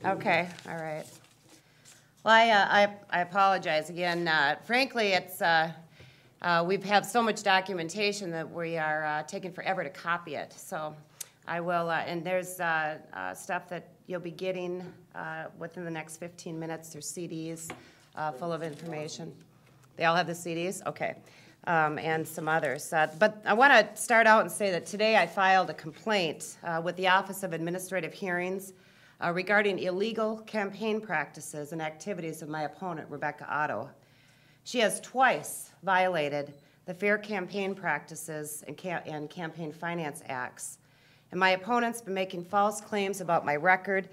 Okay, all right. Well, I apologize again. Frankly, it's we've had so much documentation that we are taking forever to copy it. So I will, and there's stuff that you'll be getting within the next 15 minutes. There's CDs full of information. They all have the CDs? Okay. And some others. But I want to start out and say that today I filed a complaint with the Office of Administrative Hearings regarding illegal campaign practices and activities of my opponent, Rebecca Otto. She has twice violated the Fair Campaign Practices and Campaign Finance Acts. And my opponent's been making false claims about my record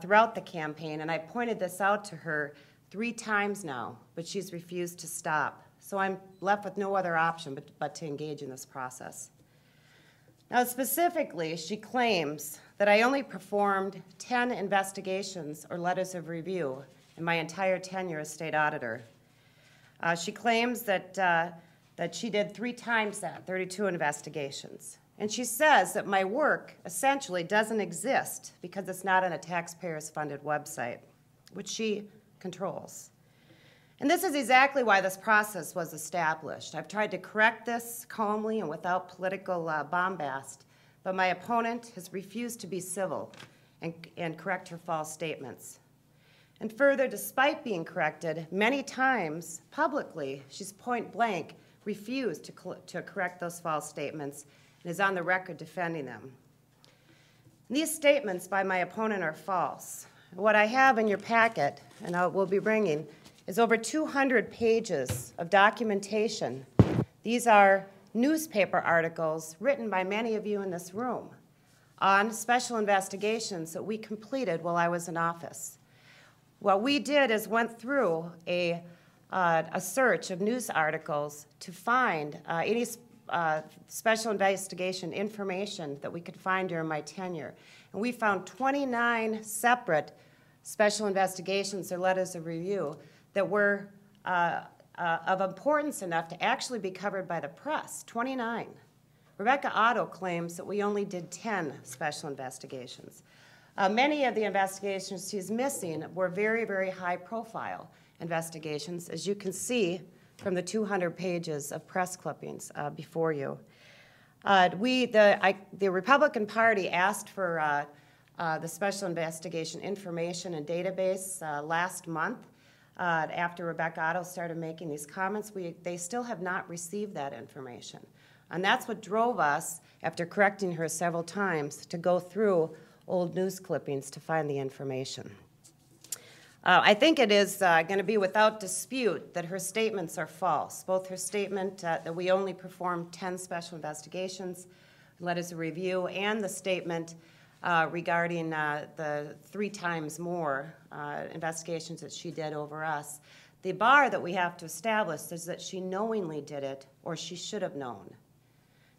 throughout the campaign, and I pointed this out to her 3 times now, but she's refused to stop. So I'm left with no other option but to engage in this process. Now, specifically, she claims that I only performed 10 investigations or letters of review in my entire tenure as state auditor. She claims that she did 3 times that, 32 investigations. And she says that my work essentially doesn't exist because it's not on a taxpayers funded website, which she controls. And this is exactly why this process was established. I've tried to correct this calmly and without political bombast, but my opponent has refused to be civil and correct her false statements. And further, despite being corrected many times publicly, she's point blank refused to correct those false statements and is on the record defending them. And these statements by my opponent are false. What I have in your packet, and I will be bringing, is over 200 pages of documentation. These are newspaper articles written by many of you in this room on special investigations that we completed while I was in office. What we did is went through a search of news articles to find any special investigation information that we could find during my tenure. And we found 29 separate special investigations or letters of review that were of importance enough to actually be covered by the press, 29. Rebecca Otto claims that we only did 10 special investigations. Many of the investigations she's missing were very, very high-profile investigations, as you can see from the 200 pages of press clippings before you. The Republican Party asked for the special investigation information and database last month. After Rebecca Otto started making these comments, they still have not received that information. And that's what drove us, after correcting her several times, to go through old news clippings to find the information. I think it is going to be without dispute that her statements are false, both her statement that we only performed 10 special investigations, letters of review, and the statement regarding the 3 times more investigations that she did over us. The bar that we have to establish is that she knowingly did it or she should have known.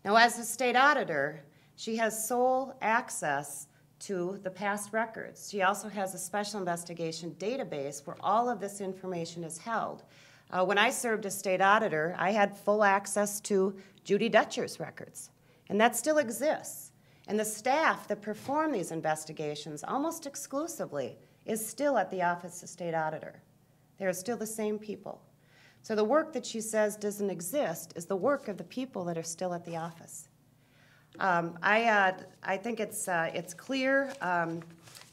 Now, as the state auditor, she has sole access to the past records. She also has a special investigation database where all of this information is held. When I served as state auditor, I had full access to Judy Dutcher's records, and that still exists. And the staff that perform these investigations almost exclusively is still at the Office of State Auditor. They are still the same people. So the work that she says doesn't exist is the work of the people that are still at the office. I think it's clear.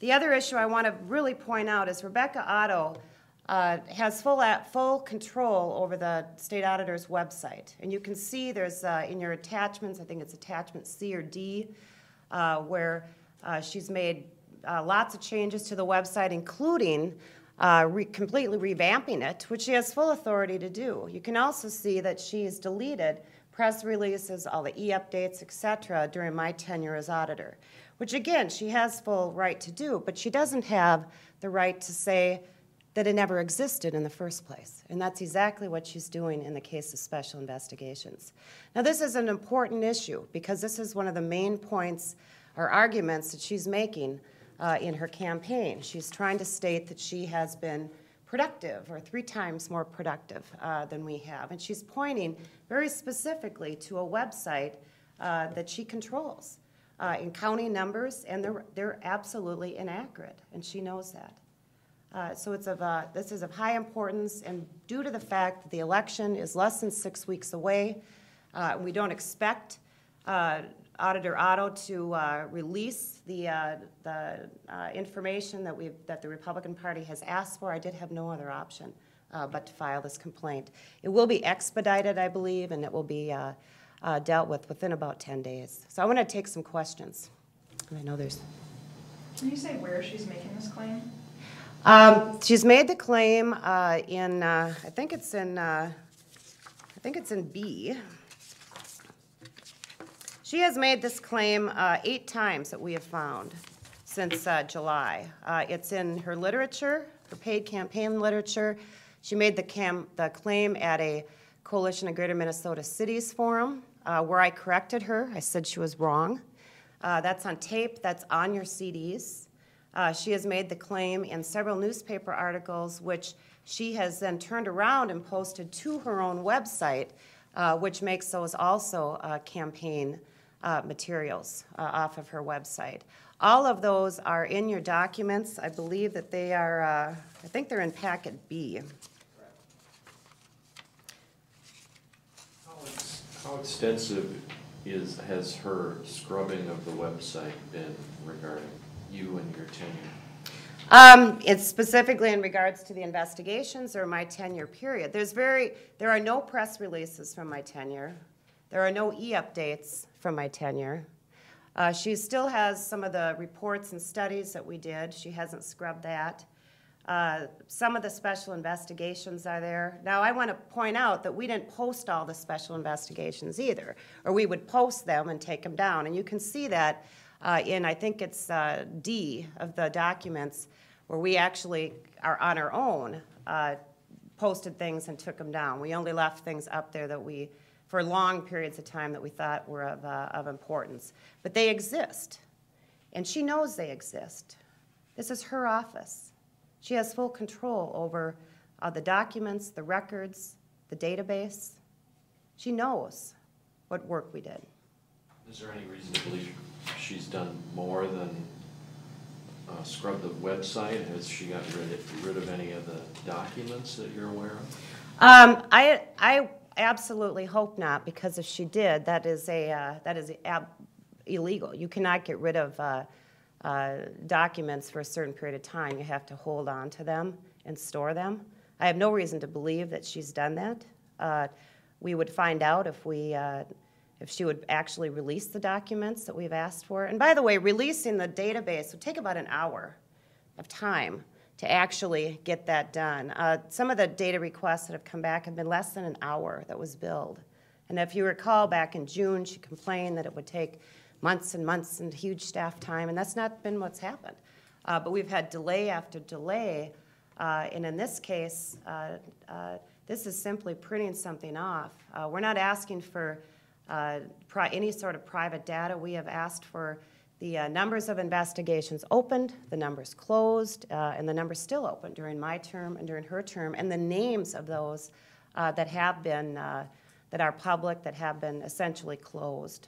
The other issue I want to really point out is Rebecca Otto has full control over the state auditor's website. And you can see there's in your attachments, I think it's attachment C or D, where she's made lots of changes to the website, including completely revamping it, which she has full authority to do. You can also see that she's deleted press releases, all the e-updates, etc., during my tenure as auditor, which again, she has full right to do, but she doesn't have the right to say that it never existed in the first place. And that's exactly what she's doing in the case of special investigations. Now, this is an important issue because this is one of the main points or arguments that she's making in her campaign. She's trying to state that she has been productive, or 3 times more productive than we have. And she's pointing very specifically to a website that she controls. in county numbers, and they're absolutely inaccurate, and she knows that. So this is of high importance, and due to the fact that the election is less than 6 weeks away, we don't expect Auditor Otto to release the information that the Republican Party has asked for. I did have no other option but to file this complaint. It will be expedited, I believe, and it will be dealt with within about 10 days. So I want to take some questions. And I know there's... Can you say where she's making this claim? She's made the claim in, I think it's in B. She has made this claim 8 times that we have found since July. It's in her literature, her paid campaign literature. She made the claim at a Coalition of Greater Minnesota Cities forum where I corrected her. I said she was wrong. That's on tape. That's on your CDs. She has made the claim in several newspaper articles, which she has then turned around and posted to her own website, which makes those also campaign materials off of her website. All of those are in your documents. I believe that they are, I think they're in packet B. How extensive has her scrubbing of the website been regarding you and your tenure? It's specifically in regards to the investigations or my tenure period. There are no press releases from my tenure. There are no e-updates from my tenure. She still has some of the reports and studies that we did. She hasn't scrubbed that. Some of the special investigations are there. Now, I want to point out that we didn't post all the special investigations either, or we would post them and take them down. And you can see that in, I think it's D of the documents, where we actually are on our own, posted things and took them down. We only left things up there that we, for long periods of time, that we thought were of importance. But they exist, and she knows they exist. This is her office. She has full control over the documents, the records, the database. She knows what work we did. Is there any reason to believe she's done more than scrub the website? Has she gotten rid of any of the documents that you're aware of? I absolutely hope not, because if she did, that is illegal. You cannot get rid of documents for a certain period of time. You have to hold on to them and store them. I have no reason to believe that she's done that. We would find out if she would actually release the documents that we've asked for. And by the way, releasing the database would take about an hour of time to actually get that done. Some of the data requests that have come back have been less than an hour that was billed. And if you recall, back in June, she complained that it would take months and months and huge staff time, and that's not been what's happened. But we've had delay after delay, and in this case, this is simply printing something off. We're not asking for any sort of private data. We have asked for the numbers of investigations opened, the numbers closed, and the numbers still open during my term and during her term, and the names of those that have been, that are public, that have been essentially closed.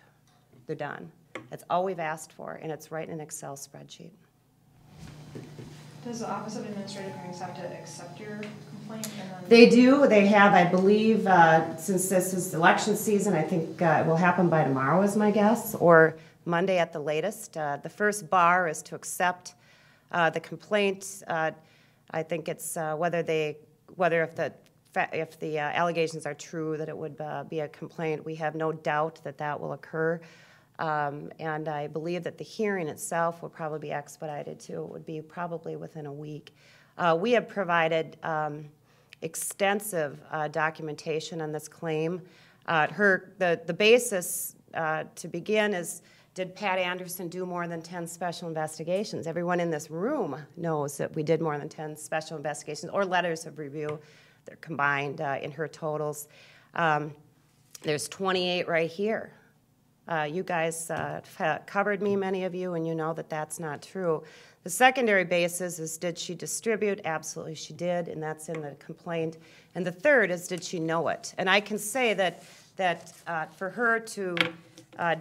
They're done. That's all we've asked for, and it's right in an Excel spreadsheet. Does the Office of Administrative Hearings have to accept your complaint? And then... They do. They have, I believe, since this is election season, I think it will happen by tomorrow is my guess, or Monday at the latest. The first bar is to accept the complaint. I think it's whether if the allegations are true, that it would be a complaint. We have no doubt that that will occur. And I believe that the hearing itself will probably be expedited too. It would be probably within a week. We have provided extensive documentation on this claim. The basis to begin is, did Pat Anderson do more than 10 special investigations? Everyone in this room knows that we did more than 10 special investigations or letters of review. They're combined in her totals. There's 28 right here. You guys have covered me, many of you, and you know that that's not true. The secondary basis is, did she distribute? Absolutely she did, and that's in the complaint. And the third is, did she know it? And I can say that for her to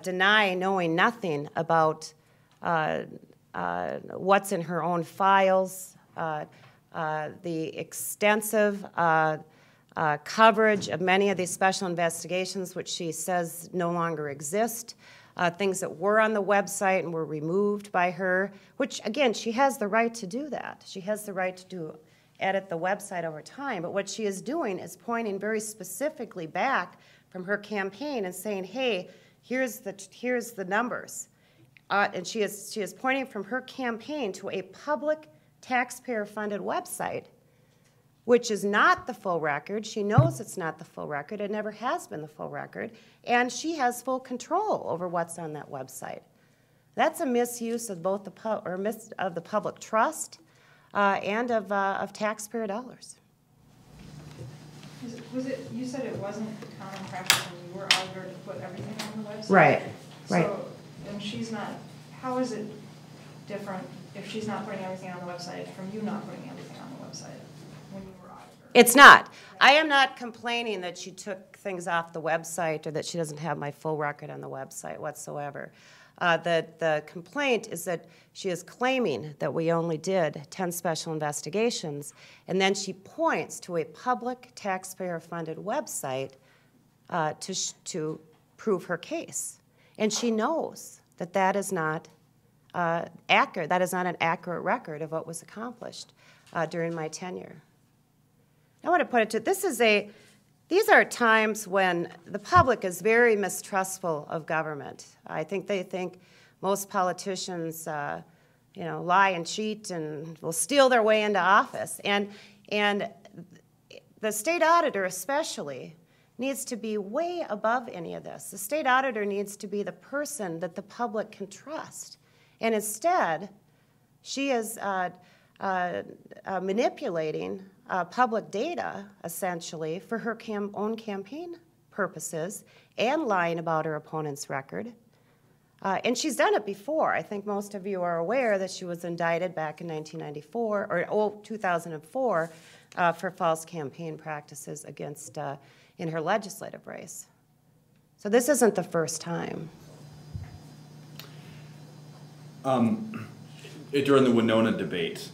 deny knowing nothing about what's in her own files, the extensive coverage of many of these special investigations, which she says no longer exist, things that were on the website and were removed by her, which, again, she has the right to do that. She has the right to edit the website over time, but what she is doing is pointing very specifically back from her campaign and saying, hey, here's the numbers. And she is pointing from her campaign to a public taxpayer-funded website, which is not the full record. She knows it's not the full record. It never has been the full record. And she has full control over what's on that website. That's a misuse of both the public trust and of taxpayer dollars. You said it wasn't common practice when you were auditor to put everything on the website? Right. So, and she's not, how is it different if she's not putting everything on the website from you not putting everything on the website when you were auditor? It's not. I am not complaining that she took things off the website or that she doesn't have my full record on the website whatsoever. The complaint is that she is claiming that we only did 10 special investigations, and then she points to a public taxpayer-funded website to prove her case. And she knows that that is not accurate. That is not an accurate record of what was accomplished during my tenure. I want to put it to these are times when the public is very mistrustful of government. I think they think most politicians, lie and cheat and will steal their way into office. And the state auditor especially needs to be way above any of this. The state auditor needs to be the person that the public can trust. And instead, she is manipulating public data, essentially, for her own campaign purposes and lying about her opponent's record. And she's done it before. I think most of you are aware that she was indicted back in 1994, or 2004, for false campaign practices against, in her legislative race. So this isn't the first time. During the Winona debate,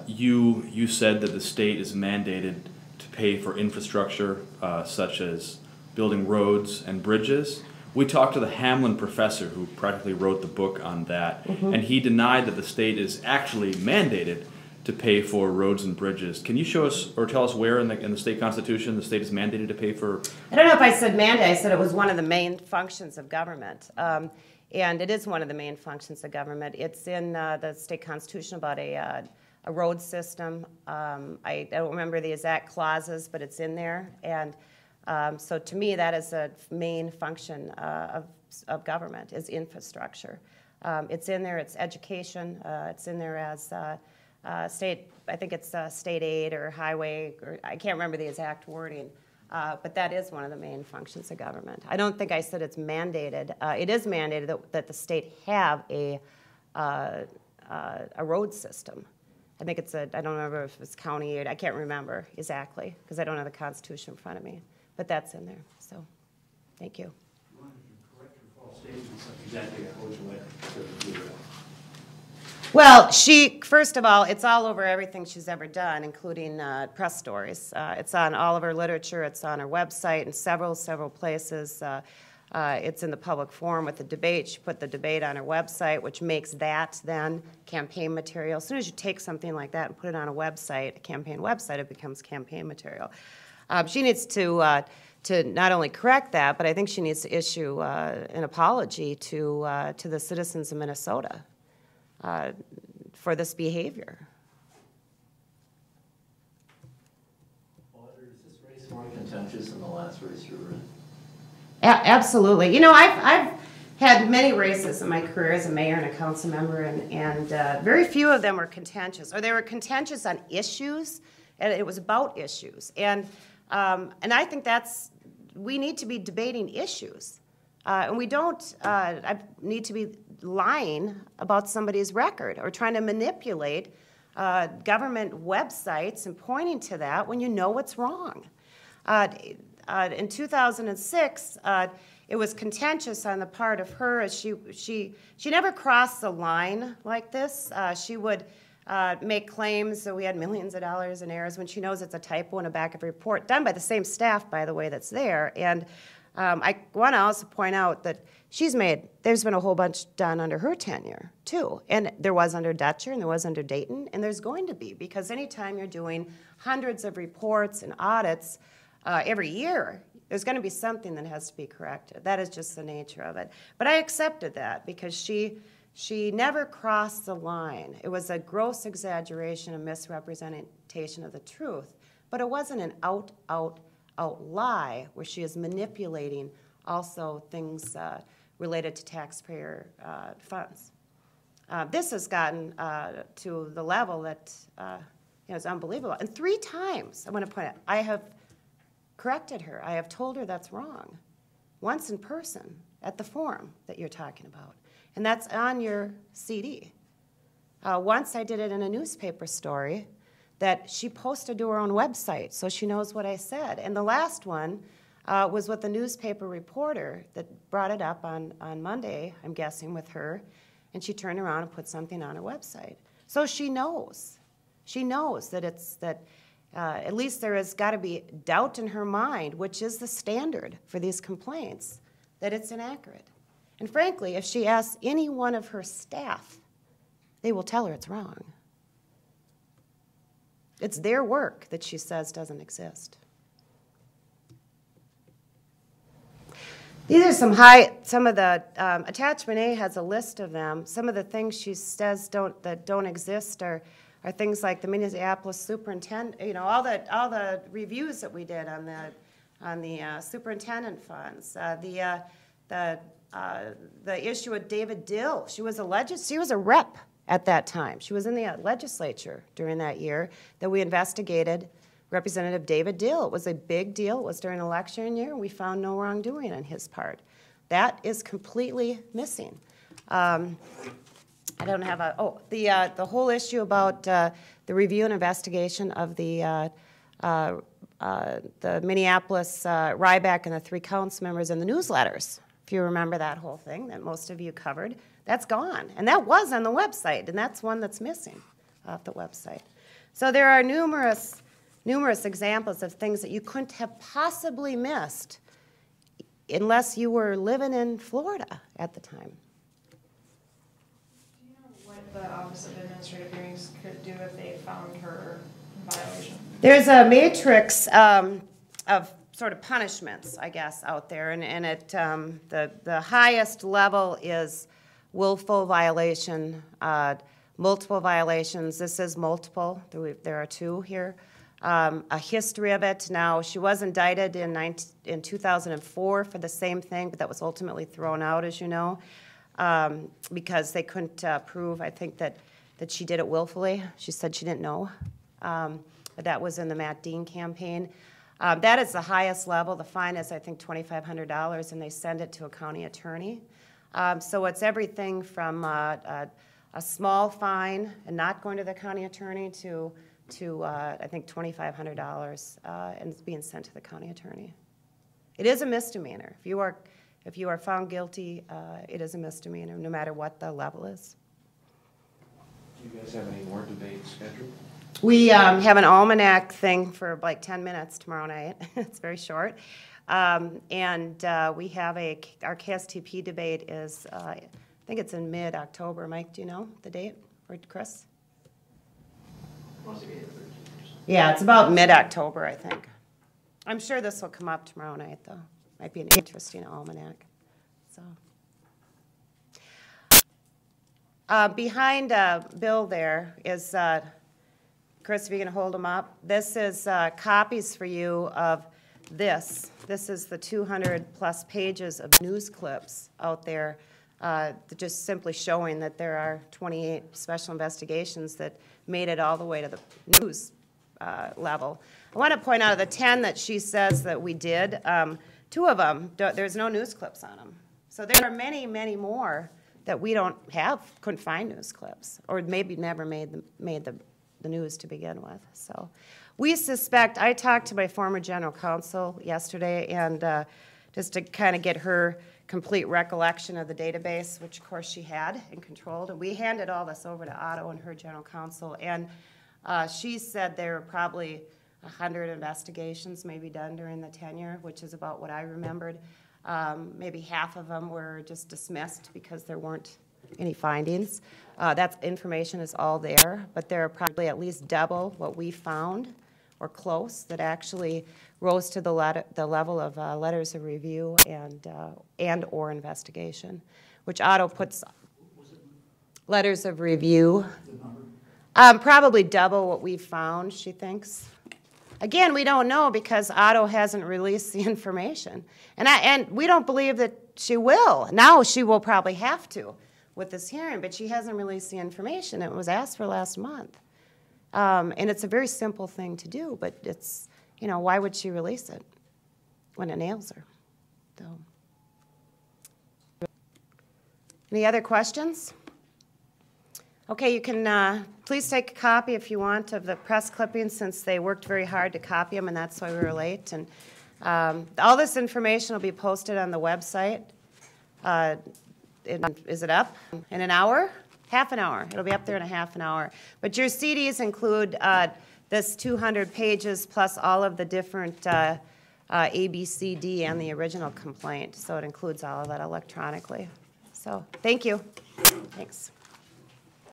you said that the state is mandated to pay for infrastructure such as building roads and bridges. We talked to the Hamlin professor who practically wrote the book on that, and he denied that the state is actually mandated to pay for roads and bridges. Can you show us or tell us where in the state constitution the state is mandated to pay for? I don't know if I said mandate. I said it was one of the main functions of government. And it is one of the main functions of government. It's in the state constitution about a road system. I don't remember the exact clauses, but it's in there. And so to me, that is a main function of government, is infrastructure. It's in there, it's education. It's in there as state, I think it's state aid or highway, or I can't remember the exact wording. But that is one of the main functions of government. I don't think I said it's mandated. It is mandated that the state have a road system. I think it's I don't remember if it's county aid. I can't remember exactly because I don't have the Constitution in front of me. But that's in there. So, thank you. You wanted to correct your false statements. Exactly how would you like to do that? Well, first of all, it's all over everything she's ever done, including press stories. It's on all of her literature. It's on her website in several places. It's in the public forum with the debate. She put the debate on her website, which makes that then campaign material. As soon as you take something like that and put it on a website, a campaign website, it becomes campaign material. She needs to not only correct that, but I think she needs to issue an apology to the citizens of Minnesota for this behavior. Auditor, is this race more contentious than the last race you were in? Absolutely. You know, I've had many races in my career as a mayor and a council member, and very few of them were contentious, or they were contentious on issues, and it was about issues. And I think we need to be debating issues. And we don't need to be lying about somebody's record or trying to manipulate government websites and pointing to that when you know what's wrong. In 2006, it was contentious on the part of her, as she never crossed the line like this. She would make claims that we had millions of dollars in errors when she knows it's a typo in the back of a report, done by the same staff, by the way, that's there. And I want to also point out that there's been a whole bunch done under her tenure, too. And there was under Dutcher, and there was under Dayton, and there's going to be, because anytime you're doing hundreds of reports and audits every year, there's going to be something that has to be corrected. That is just the nature of it. But I accepted that because she never crossed the line. It was a gross exaggeration and misrepresentation of the truth, but it wasn't an out lie where she is manipulating also things related to taxpayer funds. This has gotten to the level that is unbelievable. And 3 times, I want to point out, I have corrected her. I have told her that's wrong. Once in person at the forum that you're talking about. And that's on your CD. Once I did it in a newspaper story that she posted to her own website so she knows what I said. And the last one was with a newspaper reporter that brought it up on Monday, I'm guessing, with her, and she turned around and put something on her website. So she knows. She knows that at least there has got to be doubt in her mind, which is the standard for these complaints, that it's inaccurate. And frankly, if she asks any one of her staff, they will tell her it's wrong. It's their work that she says doesn't exist. These are some of the, attachment A has a list of them. Some of the things she says that don't exist are things like the Minneapolis superintendent, all the reviews that we did on the superintendent funds, the issue with David Dill. She was a rep at that time. She was in the legislature during that year that we investigated Representative David Dill. It was a big deal. It was during an election year, and we found no wrongdoing on his part. That is completely missing. I don't have the whole issue about the review and investigation of the Minneapolis Ryback and the 3 council members in the newsletters. If you remember that whole thing that most of you covered, that's gone. And that was on the website, and that's one that's missing off the website. So there are numerous examples of things that you couldn't have possibly missed unless you were living in Florida at the time. Do you know what the Office of Administrative Hearings could do if they found her in violation? There's a matrix of sort of punishments, I guess, out there, and the highest level is willful violation, multiple violations. This is multiple. There are 2 here. A history of it. Now, she was indicted in 2004 for the same thing, but that was ultimately thrown out, as you know, because they couldn't prove, I think, that she did it willfully. She said she didn't know. But that was in the Matt Dean campaign. That is the highest level. The fine is, I think, $2,500, and they send it to a county attorney. So it's everything from a small fine and not going to the county attorney to I think $2,500, and it's being sent to the county attorney. It is a misdemeanor. If you are found guilty, it is a misdemeanor, no matter what the level is. Do you guys have any more debates scheduled? We have an almanac thing for like 10 minutes tomorrow night. It's very short. And we have our KSTP debate is, I think it's in mid-October. Mike, do you know the date? Or Chris? Yeah, it's about mid-October, I think. I'm sure this will come up tomorrow night, though. Might be an interesting almanac. So, behind Bill there is, Chris, if you can hold them up. This is copies for you of this. This is the 200-plus pages of news clips out there, just simply showing that there are 28 special investigations that made it all the way to the news level. I want to point out of the 10 that she says that we did, 2 of them, there's no news clips on them. So there are many, many more that we couldn't find news clips, or maybe never made the news to begin with. So we suspect, I talked to my former general counsel yesterday, and just to kind of get her complete recollection of the database, which of course she had and controlled. And we handed all this over to Otto and her general counsel, and she said there were probably 100 investigations maybe done during the tenure, which is about what I remembered. Maybe half of them were just dismissed because there weren't any findings. That information is all there, but there are probably at least double what we found, or close, that actually rose to the level of letters of review and or investigation, which Otto puts letters of review. Probably double what we found, she thinks. Again, we don't know because Otto hasn't released the information. And we don't believe that she will. Now she will probably have to with this hearing, but she hasn't released the information. It was asked for last month. And it's a very simple thing to do, but it's, you know, why would she release it when it nails her? So, any other questions? Okay, you can please take a copy if you want of the press clippings, since they worked very hard to copy them, and that's why we were late. And all this information will be posted on the website. Is it up in an hour? Half an hour. It'll be up there in a half an hour. But your CDs include this 200 pages plus all of the different A, B, C, D, and the original complaint. So it includes all of that electronically. So thank you. Thanks.